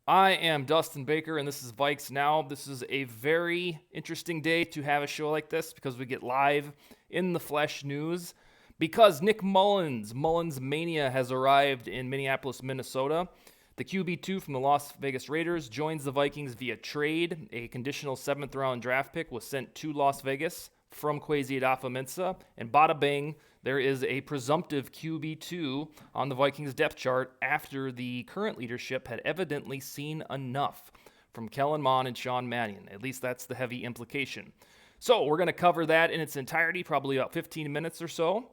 I am Dustin Baker, and this is VikesNow. This is a very interesting day to have a show like this because we get live in the flesh news. Because Nick Mullens, MullensMania, has arrived in Minneapolis, Minnesota. The QB2 from the Las Vegas Raiders joins the Vikings via trade. A conditional 7th-round draft pick was sent to Las Vegas from Kwesi Adofo-Mensah, and bada bing, there is a presumptive QB2 on the Vikings depth chart after the current leadership had evidently seen enough from Kellen, Mond, and Sean Mannion. At least that's the heavy implication. So we're going to cover that in its entirety, probably about 15 minutes or so.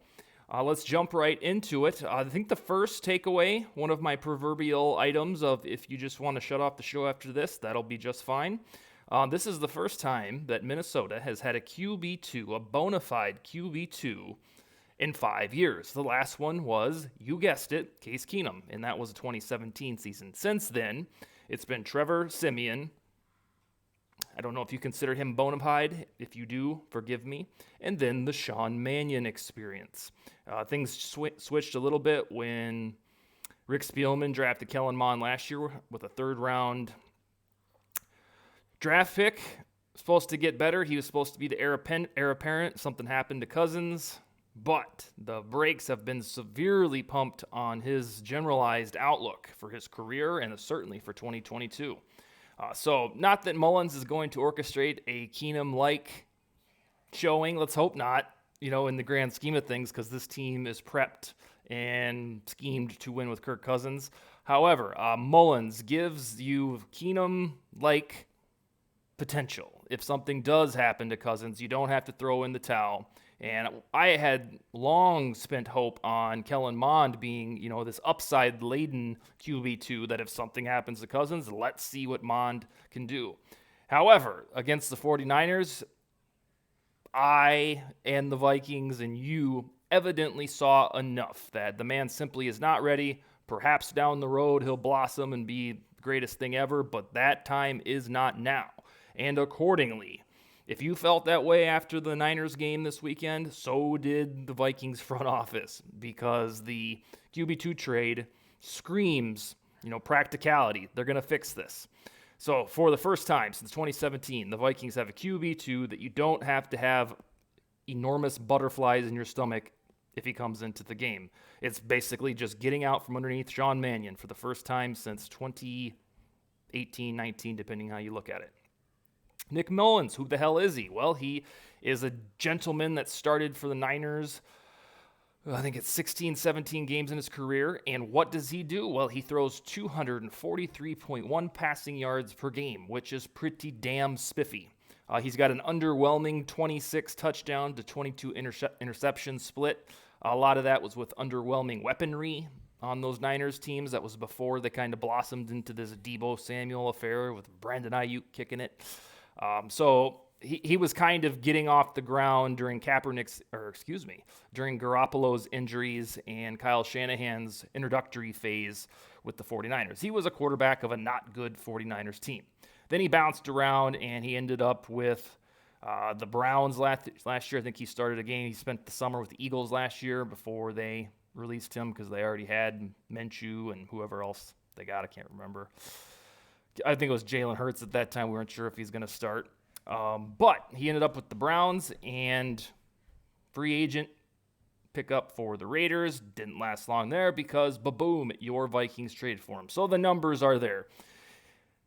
Let's jump right into it. I think the first takeaway, one of my proverbial items of if you just want to shut off the show after this, that'll be just fine. This is the first time that Minnesota has had a QB2, a bona fide QB2, in 5 years. The last one was, you guessed it, Case Keenum, and that was a 2017 season. Since then, it's been Trevor Siemian. I don't know if you consider him bona fide. If you do, forgive me. And then the Sean Mannion experience. Things switched a little bit when Rick Spielman drafted Kellen Mond last year with a 3rd-round draft pick. Supposed to get better. He was supposed to be the heir apparent. Something happened to Cousins. But the brakes have been severely pumped on his generalized outlook for his career and certainly for 2022. So not that Mullens is going to orchestrate a Keenum-like showing. Let's hope not, in the grand scheme of things, because this team is prepped and schemed to win with Kirk Cousins. However, Mullens gives you Keenum-like potential. If something does happen to Cousins, you don't have to throw in the towel. And I had long spent hope on Kellen Mond being, this upside-laden QB2 that if something happens to Cousins, let's see what Mond can do. However, against the 49ers, I and the Vikings and you evidently saw enough that the man simply is not ready. Perhaps down the road he'll blossom and be the greatest thing ever, but that time is not now. And accordingly, if you felt that way after the Niners game this weekend, so did the Vikings front office, because the QB2 trade screams, practicality. They're going to fix this. So for the first time since 2017, the Vikings have a QB2 that you don't have to have enormous butterflies in your stomach if he comes into the game. It's basically just getting out from underneath Sean Mannion for the first time since 2018-19, depending how you look at it. Nick Mullens, who the hell is he? Well, he is a gentleman that started for the Niners, I think it's 16, 17 games in his career. And what does he do? Well, he throws 243.1 passing yards per game, which is pretty damn spiffy. He's got an underwhelming 26 touchdown to 22 interception split. A lot of that was with underwhelming weaponry on those Niners teams. That was before they kind of blossomed into this Deebo Samuel affair with Brandon Ayuk kicking it. So he was kind of getting off the ground during during Garoppolo's injuries and Kyle Shanahan's introductory phase with the 49ers. He was a quarterback of a not good 49ers team. Then he bounced around and he ended up with the Browns last year. I think he started a game. He spent the summer with the Eagles last year before they released him because they already had Minshew and whoever else they got. I can't remember. I think it was Jalen Hurts at that time. We weren't sure if he's going to start. But he ended up with the Browns, and free agent pickup for the Raiders. Didn't last long there because, ba-boom, your Vikings traded for him. So the numbers are there.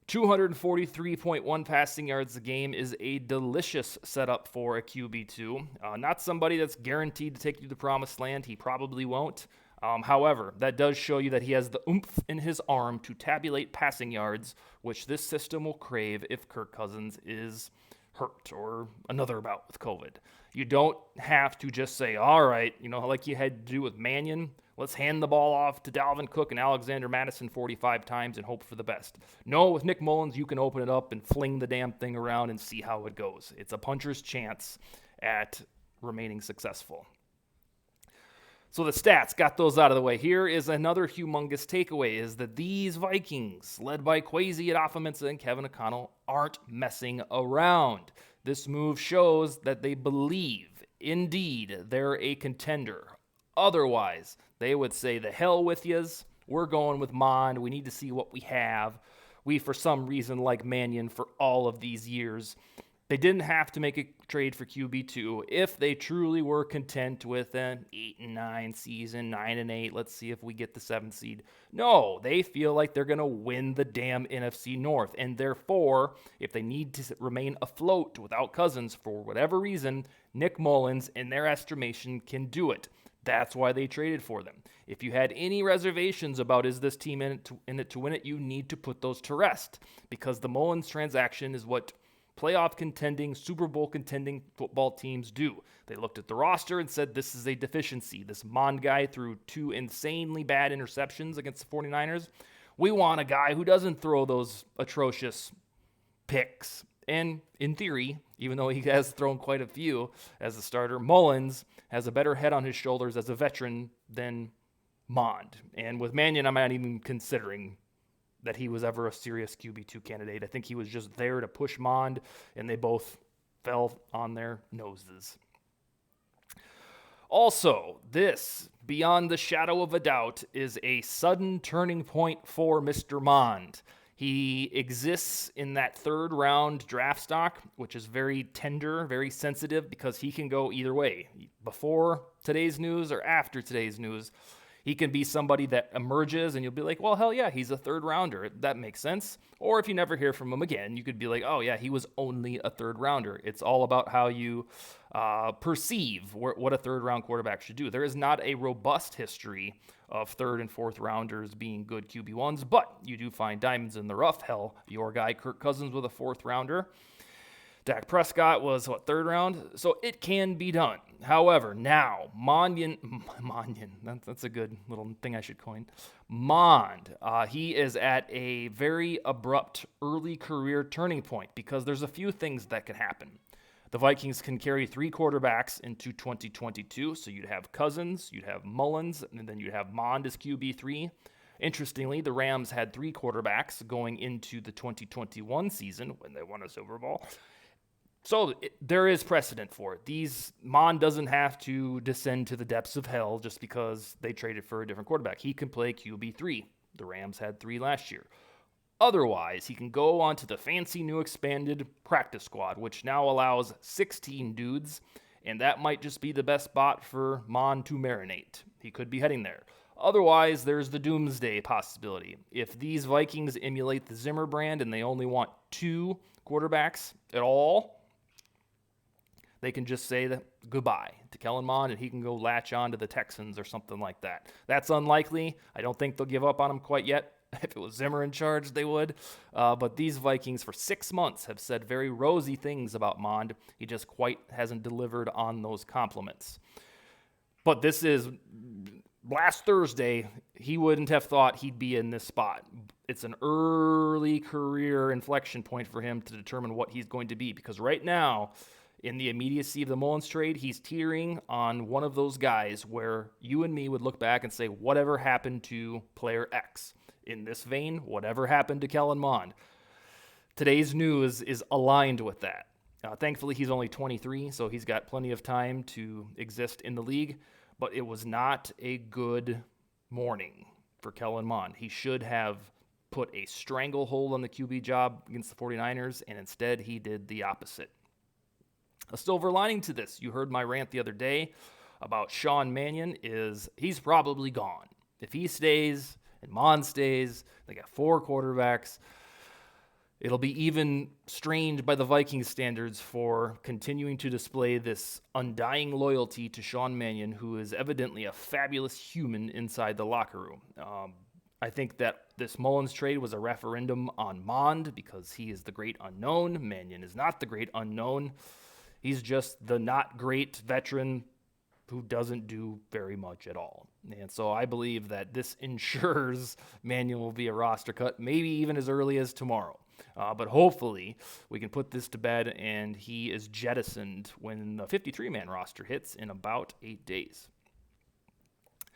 243.1 passing yards a game is a delicious setup for a QB2. Not somebody that's guaranteed to take you to the promised land. He probably won't. However, that does show you that he has the oomph in his arm to tabulate passing yards, which this system will crave if Kirk Cousins is hurt or another bout with COVID. You don't have to just say, all right, like you had to do with Mannion, let's hand the ball off to Dalvin Cook and Alexander Mattison 45 times and hope for the best. No, with Nick Mullens, you can open it up and fling the damn thing around and see how it goes. It's a puncher's chance at remaining successful. So the stats, got those out of the way. Here is another humongous takeaway, is that these Vikings, led by Kwesi Adofo-Mensah and Kevin O'Connell, aren't messing around. This move shows that they believe, indeed, they're a contender. Otherwise, they would say, the hell with yous. We're going with Mond. We need to see what we have. we, for some reason, like Mannion for all of these years. They didn't have to make a trade for QB2 if they truly were content with an 8-9 season, 9-8. Let's see if we get the 7th seed. No, they feel like they're going to win the damn NFC North. And therefore, if they need to remain afloat without Cousins for whatever reason, Nick Mullens, in their estimation, can do it. That's why they traded for them. If you had any reservations about is this team in it to win it, you need to put those to rest, because the Mullens transaction is what playoff contending, Super Bowl contending football teams do. They looked at the roster and said, this is a deficiency. This Mond guy threw 2 insanely bad interceptions against the 49ers. We want a guy who doesn't throw those atrocious picks. And in theory, even though he has thrown quite a few as a starter, Mullens has a better head on his shoulders as a veteran than Mond. And with Mannion, I'm not even considering that he was ever a serious QB2 candidate. I think he was just there to push Mond, and they both fell on their noses. Also, this, beyond the shadow of a doubt, is a sudden turning point for Mr. Mond. He exists in that 3rd round draft stock, which is very tender, very sensitive, because he can go either way. Before today's news or after today's news, he can be somebody that emerges and you'll be like, well, hell yeah, he's a 3rd rounder. That makes sense. Or if you never hear from him again, you could be like, oh yeah, he was only a 3rd rounder. It's all about how you perceive what a 3rd round quarterback should do. There is not a robust history of 3rd and 4th rounders being good QB1s, but you do find diamonds in the rough. Hell, your guy Kirk Cousins was a 4th rounder. Dak Prescott was, 3rd round? So it can be done. However, now, Mannion, that's a good little thing I should coin. Mond, he is at a very abrupt early career turning point, because there's a few things that can happen. The Vikings can carry 3 quarterbacks into 2022, so you'd have Cousins, you'd have Mullens, and then you'd have Mond as QB3. Interestingly, the Rams had 3 quarterbacks going into the 2021 season when they won a Super Bowl. So there is precedent for it. Mond doesn't have to descend to the depths of hell just because they traded for a different quarterback. He can play QB3. The Rams had 3 last year. Otherwise, he can go on to the fancy new expanded practice squad, which now allows 16 dudes, and that might just be the best spot for Mond to marinate. He could be heading there. Otherwise, there's the doomsday possibility. If these Vikings emulate the Zimmer brand and they only want 2 quarterbacks at all, they can just say goodbye to Kellen Mond, and he can go latch on to the Texans or something like that. That's unlikely. I don't think they'll give up on him quite yet. If it was Zimmer in charge, they would. But these Vikings for 6 months have said very rosy things about Mond. He just quite hasn't delivered on those compliments. But this is last Thursday. He wouldn't have thought he'd be in this spot. It's an early career inflection point for him to determine what he's going to be, because right now, in the immediacy of the Mullens trade, he's teetering on one of those guys where you and me would look back and say, whatever happened to player X? In this vein, whatever happened to Kellen Mond? Today's news is aligned with that. Thankfully, he's only 23, so he's got plenty of time to exist in the league, but it was not a good morning for Kellen Mond. He should have put a stranglehold on the QB job against the 49ers, and instead he did the opposite. A silver lining to this, you heard my rant the other day about Sean Mannion, is he's probably gone. If he stays and Mond stays, they got 4 quarterbacks. It'll be even strained by the Vikings standards for continuing to display this undying loyalty to Sean Mannion, who is evidently a fabulous human inside the locker room. I think that this Mullens trade was a referendum on Mond because he is the great unknown. Mannion is not the great unknown. He's just the not great veteran who doesn't do very much at all. And so I believe that this ensures Mannion will be a roster cut, maybe even as early as tomorrow. But hopefully we can put this to bed and he is jettisoned when the 53-man roster hits in about 8 days.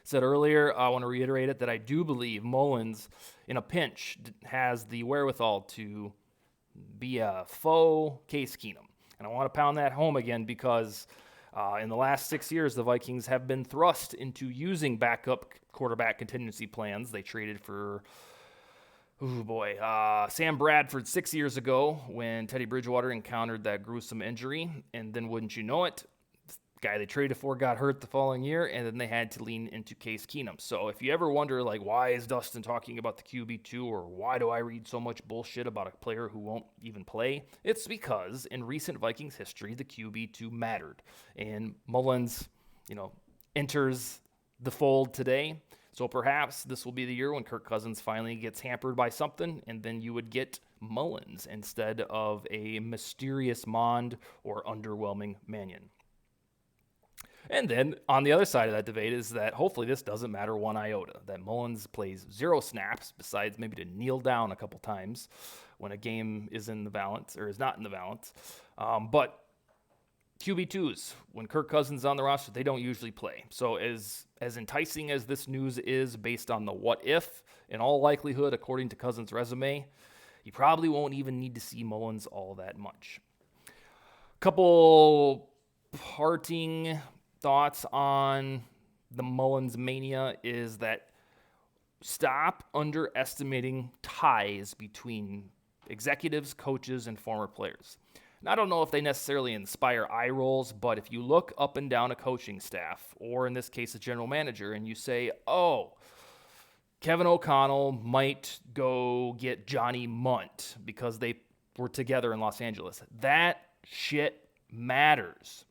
Said earlier, I want to reiterate it, that I do believe Mullens, in a pinch, has the wherewithal to be a faux Case Keenum. And I want to pound that home again because in the last 6 years, the Vikings have been thrust into using backup quarterback contingency plans. They traded for, Oh boy, Sam Bradford 6 years ago when Teddy Bridgewater encountered that gruesome injury, and then wouldn't you know it, the guy they traded for got hurt the following year, and then they had to lean into Case Keenum. So if you ever wonder, like, why is Dustin talking about the QB2, or why do I read so much bullshit about a player who won't even play, it's because in recent Vikings history, the QB2 mattered, and Mullens, enters the fold today. So perhaps this will be the year when Kirk Cousins finally gets hampered by something, and then you would get Mullens instead of a mysterious Mond or underwhelming Mannion. And then on the other side of that debate is that hopefully this doesn't matter one iota, that Mullens plays 0 snaps, besides maybe to kneel down a couple times when a game is in the balance or is not in the balance. But QB2s, when Kirk Cousins is on the roster, they don't usually play. So as enticing as this news is based on the what if, in all likelihood, according to Cousins' resume, you probably won't even need to see Mullens all that much. Couple parting thoughts on the MullensMania is that stop underestimating ties between executives, coaches, and former players. And I don't know if they necessarily inspire eye rolls, but if you look up and down a coaching staff, or in this case a general manager, and you say, oh, Kevin O'Connell might go get Johnny Munt because they were together in Los Angeles. That shit matters.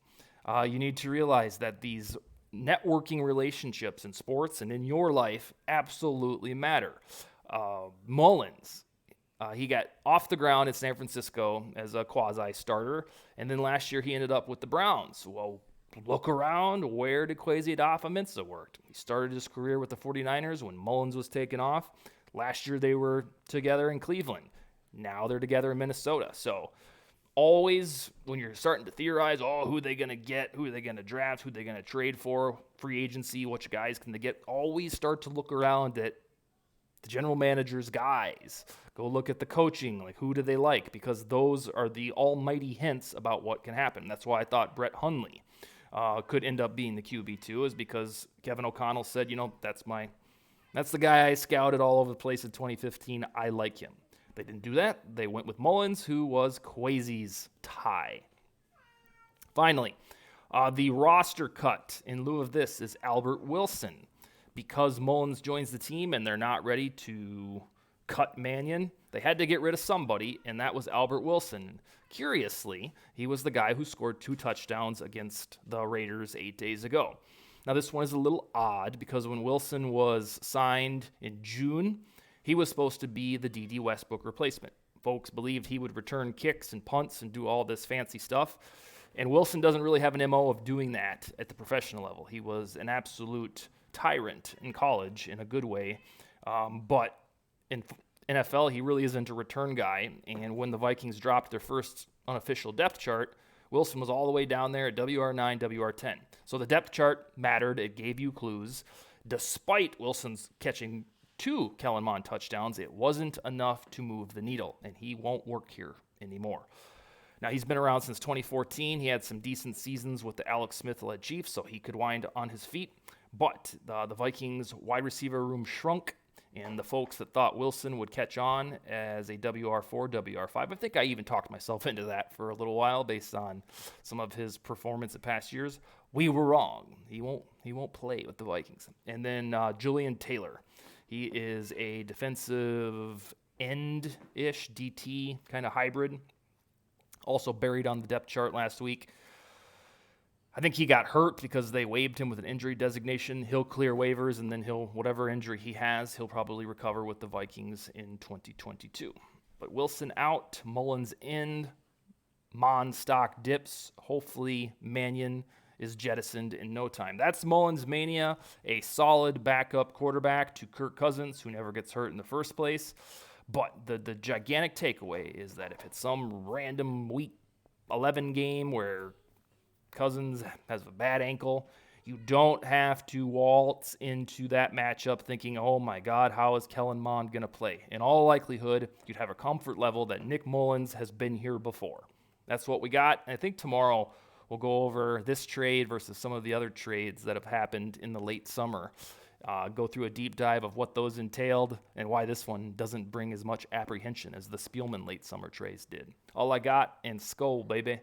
You need to realize that these networking relationships in sports and in your life absolutely matter. Mullens, he got off the ground in San Francisco as a quasi-starter, and then last year he ended up with the Browns. Well, look around. Where did Kwesi Adofo-Mensah work? He started his career with the 49ers when Mullens was taken off. Last year they were together in Cleveland. Now they're together in Minnesota. So always when you're starting to theorize, who are they going to get, who are they going to draft, who are they going to trade for, free agency, which guys can they get, always start to look around at the general manager's guys. Go look at the coaching, like who do they like, because those are the almighty hints about what can happen. That's why I thought Brett Hundley could end up being the QB2, is because Kevin O'Connell said, that's the guy I scouted all over the place in 2015. I like him. They didn't do that. They went with Mullens, who was Kwesi's tie. Finally, the roster cut in lieu of this is Albert Wilson. Because Mullens joins the team and they're not ready to cut Mannion, they had to get rid of somebody, and that was Albert Wilson. Curiously, he was the guy who scored 2 touchdowns against the Raiders 8 days ago. Now, this one is a little odd because when Wilson was signed in June, he was supposed to be the D.D. Westbrook replacement. Folks believed he would return kicks and punts and do all this fancy stuff, and Wilson doesn't really have an MO of doing that at the professional level. He was an absolute tyrant in college in a good way, but in NFL, he really isn't a return guy. And when the Vikings dropped their first unofficial depth chart, Wilson was all the way down there at WR9, WR10. So the depth chart mattered. It gave you clues. Despite Wilson's catching 2 Kellen Mond touchdowns, it wasn't enough to move the needle, and he won't work here anymore. Now, he's been around since 2014. He had some decent seasons with the Alex Smith-led Chiefs, so he could wind on his feet. But the Vikings wide receiver room shrunk, and the folks that thought Wilson would catch on as a WR4, WR5, I think I even talked myself into that for a little while based on some of his performance in past years. We were wrong. He won't play with the Vikings. And then Julian Taylor. He is a defensive end-ish DT kind of hybrid. Also buried on the depth chart last week. I think he got hurt because they waived him with an injury designation. He'll clear waivers, and then whatever injury he has, he'll probably recover with the Vikings in 2022. But Wilson out, Mullens in, Mond stock dips. Hopefully Mannion is jettisoned in no time. That's MullensMania, a solid backup quarterback to Kirk Cousins, who never gets hurt in the first place. But the gigantic takeaway is that if it's some random Week 11 game where Cousins has a bad ankle, you don't have to waltz into that matchup thinking, oh my God, how is Kellen Mond going to play? In all likelihood, you'd have a comfort level that Nick Mullens has been here before. That's what we got. And I think tomorrow we'll go over this trade versus some of the other trades that have happened in the late summer go through a deep dive of what those entailed and why this one doesn't bring as much apprehension as the Spielman late summer trays did. All I got, and skull, baby.